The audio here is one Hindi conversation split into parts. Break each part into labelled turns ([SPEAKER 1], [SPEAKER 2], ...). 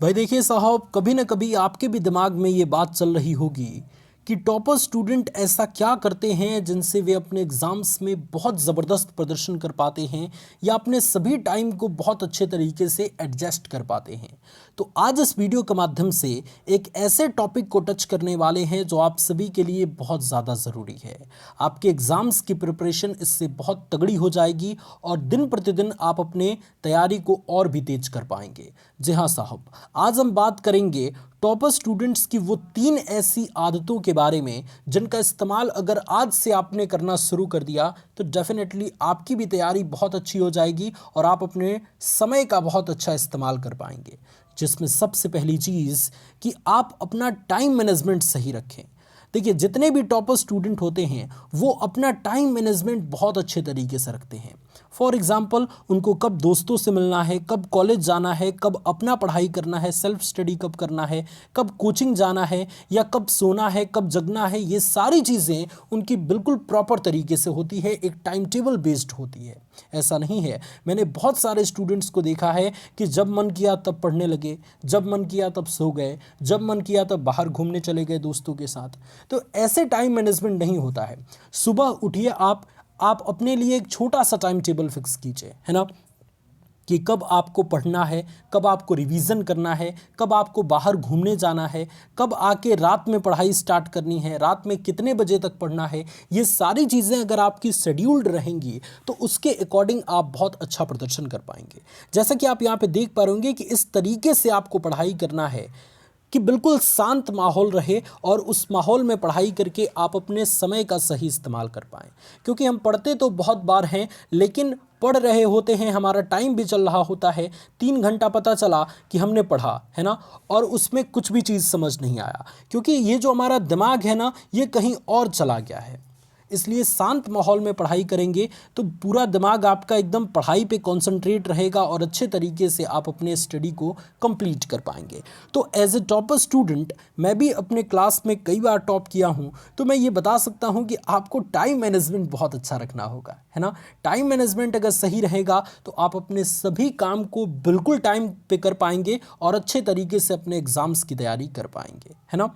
[SPEAKER 1] भाई देखिए साहब, कभी ना कभी आपके भी दिमाग में ये बात चल रही होगी कि टॉपर स्टूडेंट ऐसा क्या करते हैं जिनसे वे अपने एग्ज़ाम्स में बहुत ज़बरदस्त प्रदर्शन कर पाते हैं या अपने सभी टाइम को बहुत अच्छे तरीके से एडजस्ट कर पाते हैं। तो आज इस वीडियो के माध्यम से एक ऐसे टॉपिक को टच करने वाले हैं जो आप सभी के लिए बहुत ज़्यादा ज़रूरी है। आपके एग्ज़ाम्स की प्रिपरेशन इससे बहुत तगड़ी हो जाएगी और दिन प्रतिदिन आप अपने तैयारी को और भी तेज कर पाएंगे। जी हाँ साहब, आज हम बात करेंगे टॉपर स्टूडेंट्स की वो 3 ऐसी आदतों के बारे में जिनका इस्तेमाल अगर आज से आपने करना शुरू कर दिया तो डेफिनेटली आपकी भी तैयारी बहुत अच्छी हो जाएगी और आप अपने समय का बहुत अच्छा इस्तेमाल कर पाएंगे। जिसमें सबसे पहली चीज़ कि आप अपना टाइम मैनेजमेंट सही रखें। देखिए, जितने भी टॉपर स्टूडेंट होते हैं वो अपना टाइम मैनेजमेंट बहुत अच्छे तरीके से रखते हैं। फॉर एग्ज़ाम्पल, उनको कब दोस्तों से मिलना है, कब कॉलेज जाना है, कब अपना पढ़ाई करना है, सेल्फ स्टडी कब करना है, कब कोचिंग जाना है या कब सोना है, कब जगना है, ये सारी चीज़ें उनकी बिल्कुल प्रॉपर तरीके से होती है, एक टाइम टेबल बेस्ड होती है। ऐसा नहीं है, मैंने बहुत सारे स्टूडेंट्स को देखा है कि जब मन किया तब पढ़ने लगे, जब मन किया तब सो गए, जब मन किया तब बाहर घूमने चले गए दोस्तों के साथ। तो ऐसे टाइम मैनेजमेंट नहीं होता है। सुबह उठिए, आप अपने लिए एक छोटा सा टाइम टेबल फिक्स कीजिए, है ना, कि कब आपको पढ़ना है, कब आपको रिवीजन करना है, कब आपको बाहर घूमने जाना है, कब आके रात में पढ़ाई स्टार्ट करनी है, रात में कितने बजे तक पढ़ना है। ये सारी चीज़ें अगर आपकी शेड्यूल्ड रहेंगी तो उसके अकॉर्डिंग आप बहुत अच्छा प्रदर्शन कर पाएंगे। जैसा कि आप यहाँ पे देख पा रहे होंगे कि इस तरीके से आपको पढ़ाई करना है कि बिल्कुल शांत माहौल रहे और उस माहौल में पढ़ाई करके आप अपने समय का सही इस्तेमाल कर पाएँ। क्योंकि हम पढ़ते तो बहुत बार हैं, लेकिन पढ़ रहे होते हैं, हमारा टाइम भी चल रहा होता है, 3 घंटा पता चला कि हमने पढ़ा, है ना, और उसमें कुछ भी चीज़ समझ नहीं आया क्योंकि ये जो हमारा दिमाग है ना, ये कहीं और चला गया है। इसलिए शांत माहौल में पढ़ाई करेंगे तो पूरा दिमाग आपका एकदम पढ़ाई पे कंसंट्रेट रहेगा और अच्छे तरीके से आप अपने स्टडी को कंप्लीट कर पाएंगे। तो एज ए टॉपर स्टूडेंट मैं भी अपने क्लास में कई बार टॉप किया हूँ, तो मैं ये बता सकता हूँ कि आपको टाइम मैनेजमेंट बहुत अच्छा रखना होगा, है ना। टाइम मैनेजमेंट अगर सही रहेगा तो आप अपने सभी काम को बिल्कुल टाइम पे कर पाएंगे और अच्छे तरीके से अपने एग्ज़ाम्स की तैयारी कर पाएंगे, है ना।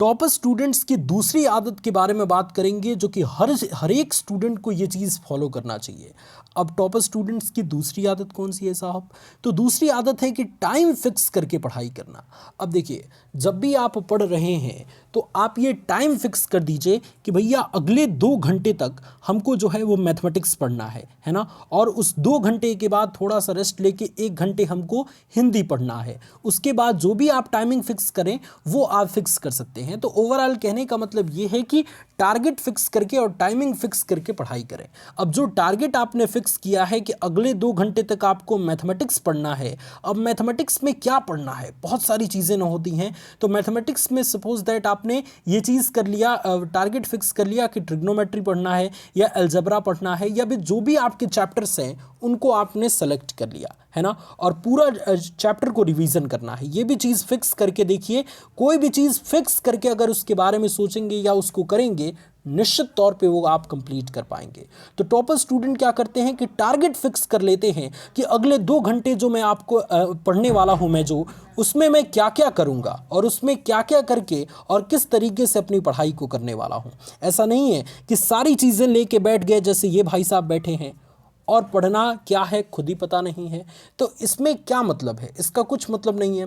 [SPEAKER 1] टॉपर स्टूडेंट्स की दूसरी आदत के बारे में बात करेंगे जो कि हर एक स्टूडेंट को ये चीज़ फॉलो करना चाहिए। अब टॉपर स्टूडेंट्स की दूसरी आदत कौन सी है साहब? तो दूसरी आदत है कि टाइम फिक्स करके पढ़ाई करना। अब देखिए, जब भी आप पढ़ रहे हैं तो आप ये टाइम फिक्स कर दीजिए कि भैया अगले 2 घंटे तक हमको जो है वो मैथमेटिक्स पढ़ना है ना, और उस 2 घंटे के बाद थोड़ा सा रेस्ट लेके 1 घंटे हमको हिंदी पढ़ना है। उसके बाद जो भी आप टाइमिंग फिक्स करें वो आप फिक्स कर सकते हैं। तो ओवरऑल कहने का मतलब ये है कि टारगेट फिक्स करके और टाइमिंग फिक्स करके पढ़ाई करें। अब जो टारगेट आपने फिक्स किया है कि अगले 2 घंटे तक आपको मैथमेटिक्स पढ़ना है, अब मैथमेटिक्स में क्या पढ़ना है, बहुत सारी चीज़ें ना होती हैं। तो मैथमेटिक्स में सपोज दैट आपने ये चीज़ कर लिया, टारगेट फिक्स कर लिया कि ट्रिग्नोमेट्री पढ़ना है या अलजेब्रा पढ़ना है या भी जो भी आपके चैप्टर्स हैं उनको आपने सेलेक्ट कर लिया, है ना, और पूरा चैप्टर को रिवीजन करना है। ये भी चीज़ फिक्स करके देखिए, कोई भी चीज़ फिक्स करके अगर उसके बारे में सोचेंगे या उसको करेंगे, निश्चित तौर पे वो आप कंप्लीट कर पाएंगे। तो टॉपर स्टूडेंट क्या करते हैं कि टारगेट फिक्स कर लेते हैं कि अगले 2 घंटे जो मैं आपको पढ़ने वाला हूँ, मैं जो उसमें मैं क्या क्या करूँगा और उसमें क्या क्या करके और किस तरीके से अपनी पढ़ाई को करने वाला हूँ। ऐसा नहीं है कि सारी चीज़ें लेके बैठ गए जैसे ये भाई साहब बैठे हैं और पढ़ना क्या है खुद ही पता नहीं है। तो इसमें क्या मतलब है? इसका कुछ मतलब नहीं है।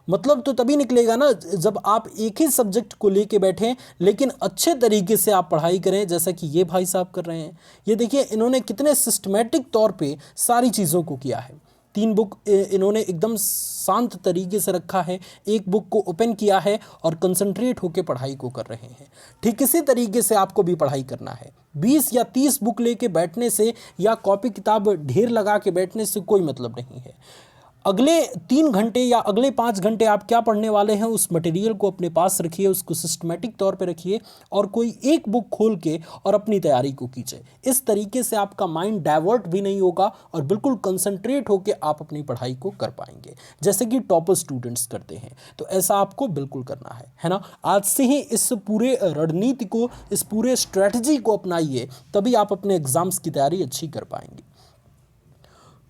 [SPEAKER 1] मतलब तो तभी निकलेगा ना जब आप एक ही सब्जेक्ट को लेके बैठें लेकिन अच्छे तरीके से आप पढ़ाई करें, जैसा कि ये भाई साहब कर रहे हैं। ये देखिए, इन्होंने कितने सिस्टमेटिक तौर पे सारी चीज़ों को किया है। 3 बुक इन्होंने एकदम शांत तरीके से रखा है, एक बुक को ओपन किया है और कंसंट्रेट होकर पढ़ाई को कर रहे हैं। ठीक इसी तरीके से आपको भी पढ़ाई करना है। 20 या 30 बुक लेके बैठने से या कॉपी किताब ढेर लगा के बैठने से कोई मतलब नहीं है। अगले 3 घंटे या अगले 5 घंटे आप क्या पढ़ने वाले हैं, उस मटेरियल को अपने पास रखिए, उसको सिस्टमेटिक तौर पे रखिए और कोई एक बुक खोल के और अपनी तैयारी को कीजिए। इस तरीके से आपका माइंड डाइवर्ट भी नहीं होगा और बिल्कुल कंसंट्रेट होकर आप अपनी पढ़ाई को कर पाएंगे, जैसे कि टॉपर स्टूडेंट्स करते हैं। तो ऐसा आपको बिल्कुल करना है ना। आज से ही इस पूरे रणनीति को, इस पूरे स्ट्रैटेजी को अपनाइए, तभी आप अपने एग्जाम्स की तैयारी अच्छी कर पाएंगे।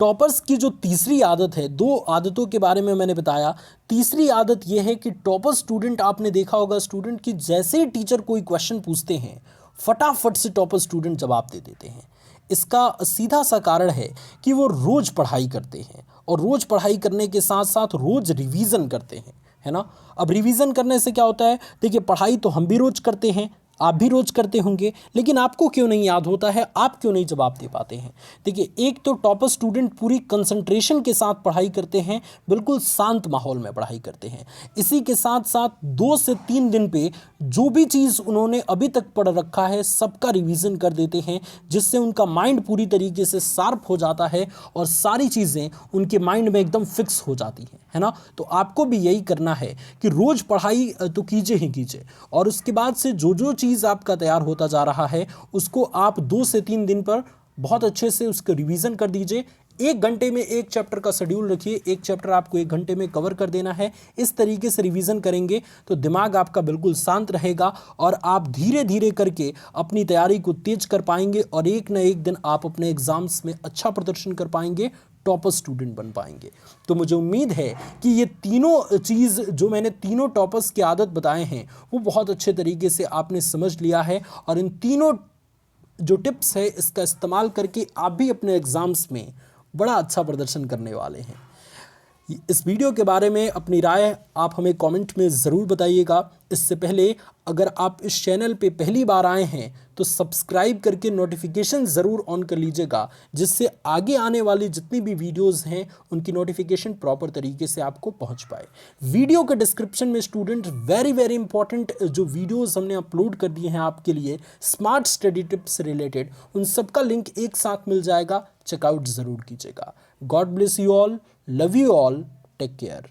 [SPEAKER 1] टॉपर्स की जो तीसरी आदत है, दो आदतों के बारे में मैंने बताया। तीसरी आदत यह है कि टॉपर स्टूडेंट, आपने देखा होगा स्टूडेंट की जैसे ही टीचर कोई क्वेश्चन पूछते हैं फटाफट से टॉपर स्टूडेंट जवाब दे देते हैं। इसका सीधा सा कारण है कि वो रोज़ पढ़ाई करते हैं और रोज़ पढ़ाई करने के साथ साथ रोज़ रिवीजन करते हैं, है ना। अब रिवीजन करने से क्या होता है, देखिए पढ़ाई तो हम भी रोज़ करते हैं, आप भी रोज़ करते होंगे, लेकिन आपको क्यों नहीं याद होता है, आप क्यों नहीं जवाब दे पाते हैं। देखिए एक तो टॉपर स्टूडेंट पूरी कंसंट्रेशन के साथ पढ़ाई करते हैं, बिल्कुल शांत माहौल में पढ़ाई करते हैं। इसी के साथ साथ 2 से 3 दिन पे जो भी चीज़ उन्होंने अभी तक पढ़ रखा है सबका रिवीजन कर देते हैं, जिससे उनका माइंड पूरी तरीके से शार्प हो जाता है और सारी चीज़ें उनके माइंड में एकदम फिक्स हो जाती हैं, है ना। तो आपको भी यही करना है कि रोज़ पढ़ाई तो कीजिए ही कीजिए, और उसके बाद से जो जो चीज़ आपका तैयार होता जा रहा है उसको आप 2 से 3 दिन पर बहुत अच्छे से उसका रिवीजन कर दीजिए। 1 घंटे में एक चैप्टर का शेड्यूल रखिए, एक चैप्टर आपको 1 घंटे में कवर कर देना है। इस तरीके से रिवीजन करेंगे तो दिमाग आपका बिल्कुल शांत रहेगा और आप धीरे धीरे करके अपनी तैयारी को तेज कर पाएंगे और एक न एक दिन आप अपने एग्जाम्स में अच्छा प्रदर्शन कर पाएंगे, टॉपर स्टूडेंट बन पाएंगे। तो मुझे उम्मीद है कि ये तीनों चीज़ जो मैंने तीनों टॉपर्स की आदत बताए हैं वो बहुत अच्छे तरीके से आपने समझ लिया है, और इन तीनों जो टिप्स है इसका इस्तेमाल करके आप भी अपने एग्ज़ाम्स में बड़ा अच्छा प्रदर्शन करने वाले हैं। इस वीडियो के बारे में अपनी राय आप हमें कमेंट में ज़रूर बताइएगा। इससे पहले अगर आप इस चैनल पे पहली बार आए हैं तो सब्सक्राइब करके नोटिफिकेशन ज़रूर ऑन कर लीजिएगा, जिससे आगे आने वाली जितनी भी वीडियोस हैं उनकी नोटिफिकेशन प्रॉपर तरीके से आपको पहुंच पाए। वीडियो के डिस्क्रिप्शन में स्टूडेंट वेरी इंपॉर्टेंट जो वीडियोस हमने अपलोड कर दिए हैं आपके लिए स्मार्ट स्टडी टिप्स से रिलेटेड, उन सबका लिंक एक साथ मिल जाएगा, चेकआउट ज़रूर कीजिएगा। God bless you all, love you all, take care.